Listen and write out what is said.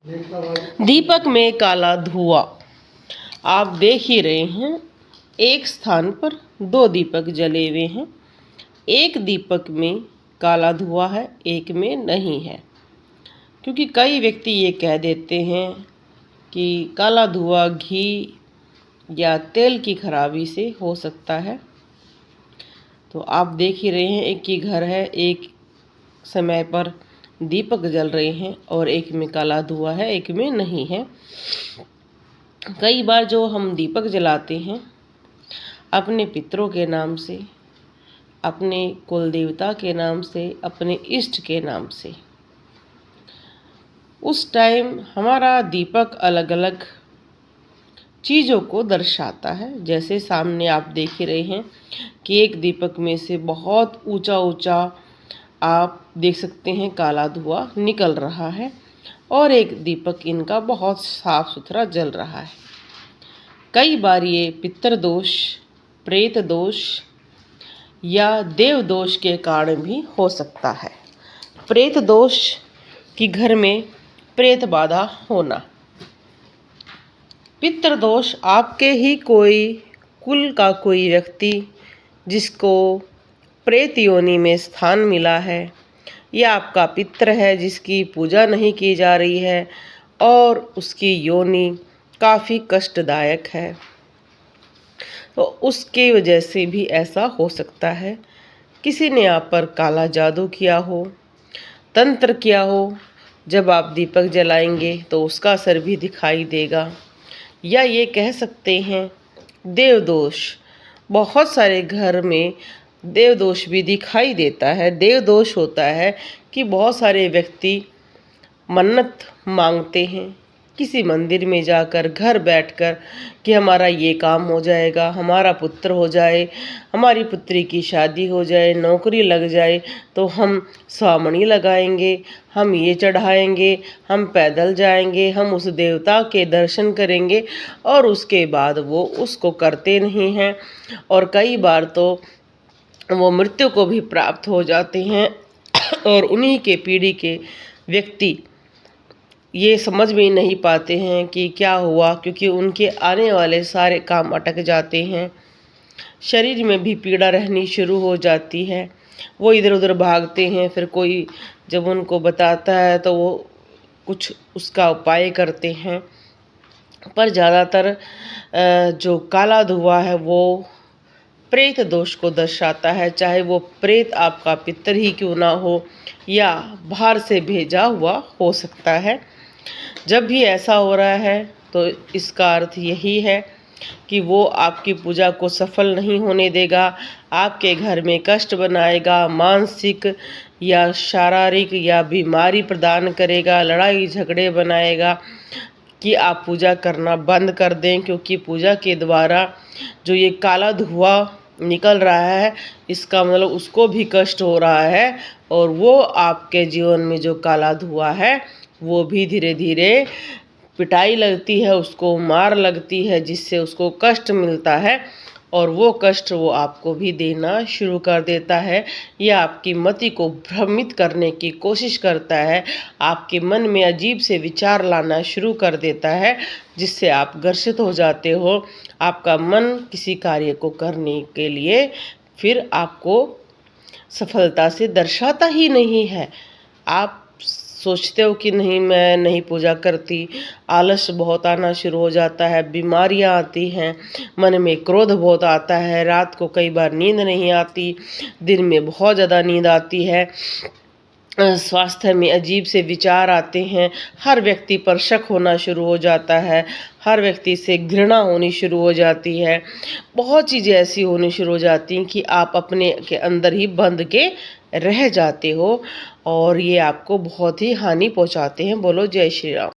दीपक में काला धुआं। आप देख ही रहे हैं, एक स्थान पर दो दीपक जले हुए हैं। एक दीपक में काला धुआं है, एक में नहीं है। क्योंकि कई व्यक्ति ये कह देते हैं कि काला धुआं घी या तेल की खराबी से हो सकता है। तो आप देख ही रहे हैं, एक ही घर है, एक समय पर दीपक जल रहे हैं और एक में काला धुआं है, एक में नहीं है। कई बार जो हम दीपक जलाते हैं अपने पितरों के नाम से, अपने कुल देवता के नाम से, अपने इष्ट के नाम से, उस टाइम हमारा दीपक अलग अलग चीज़ों को दर्शाता है। जैसे सामने आप देख ही रहे हैं कि एक दीपक में से बहुत ऊंचा ऊंचा आप देख सकते हैं काला धुआं निकल रहा है और एक दीपक इनका बहुत साफ सुथरा जल रहा है। कई बार ये पितर दोष, प्रेत दोष या देव दोष के कारण भी हो सकता है। प्रेत दोष कि घर में प्रेत बाधा होना। पितर दोष आपके ही कोई कुल का कोई व्यक्ति जिसको प्रेत योनि में स्थान मिला है, या आपका पितर है जिसकी पूजा नहीं की जा रही है और उसकी योनि काफ़ी कष्टदायक है, तो उसकी वजह से भी ऐसा हो सकता है। किसी ने आप पर काला जादू किया हो, तंत्र किया हो। जब आप दीपक जलाएंगे तो उसका असर भी दिखाई देगा। या ये कह सकते हैं देव दोष। बहुत सारे घर में देव दोष भी दिखाई देता है। देव दोष होता है कि बहुत सारे व्यक्ति मन्नत मांगते हैं किसी मंदिर में जाकर, घर बैठकर कि हमारा ये काम हो जाएगा, हमारा पुत्र हो जाए, हमारी पुत्री की शादी हो जाए, नौकरी लग जाए तो हम स्वामणी लगाएंगे, हम ये चढ़ाएंगे, हम पैदल जाएंगे, हम उस देवता के दर्शन करेंगे। और उसके बाद वो उसको करते नहीं हैं और कई बार तो वो मृत्यु को भी प्राप्त हो जाते हैं। और उन्हीं के पीढ़ी के व्यक्ति ये समझ में नहीं पाते हैं कि क्या हुआ, क्योंकि उनके आने वाले सारे काम अटक जाते हैं। शरीर में भी पीड़ा रहनी शुरू हो जाती है। वो इधर उधर भागते हैं। फिर कोई जब उनको बताता है तो वो कुछ उसका उपाय करते हैं। पर ज़्यादातर जो काला धुआं है वो प्रेत दोष को दर्शाता है। चाहे वो प्रेत आपका पितर ही क्यों ना हो या बाहर से भेजा हुआ हो सकता है। जब भी ऐसा हो रहा है तो इसका अर्थ यही है कि वो आपकी पूजा को सफल नहीं होने देगा, आपके घर में कष्ट बनाएगा, मानसिक या शारीरिक या बीमारी प्रदान करेगा, लड़ाई झगड़े बनाएगा कि आप पूजा करना बंद कर दें। क्योंकि पूजा के द्वारा जो ये काला धुआं निकल रहा है, इसका मतलब उसको भी कष्ट हो रहा है और वो आपके जीवन में जो काला धुआं है वो भी धीरे धीरे पिटाई लगती है, उसको मार लगती है, जिससे उसको कष्ट मिलता है और वो कष्ट वो आपको भी देना शुरू कर देता है या आपकी मति को भ्रमित करने की कोशिश करता है। आपके मन में अजीब से विचार लाना शुरू कर देता है, जिससे आप ग्रसित हो जाते हो। आपका मन किसी कार्य को करने के लिए फिर आपको सफलता से दर्शाता ही नहीं है। आप सोचते हो कि नहीं, मैं नहीं पूजा करती, आलस बहुत आना शुरू हो जाता है, बीमारियां आती हैं, मन में क्रोध बहुत आता है, रात को कई बार नींद नहीं आती, दिन में बहुत ज़्यादा नींद आती है, स्वास्थ्य में अजीब से विचार आते हैं, हर व्यक्ति पर शक होना शुरू हो जाता है, हर व्यक्ति से घृणा होनी शुरू हो जाती है, बहुत चीज़ें ऐसी होनी शुरू हो जाती हैं कि आप अपने के अंदर ही बंद के रह जाते हो और ये आपको बहुत ही हानि पहुंचाते हैं। बोलो जय श्री राम।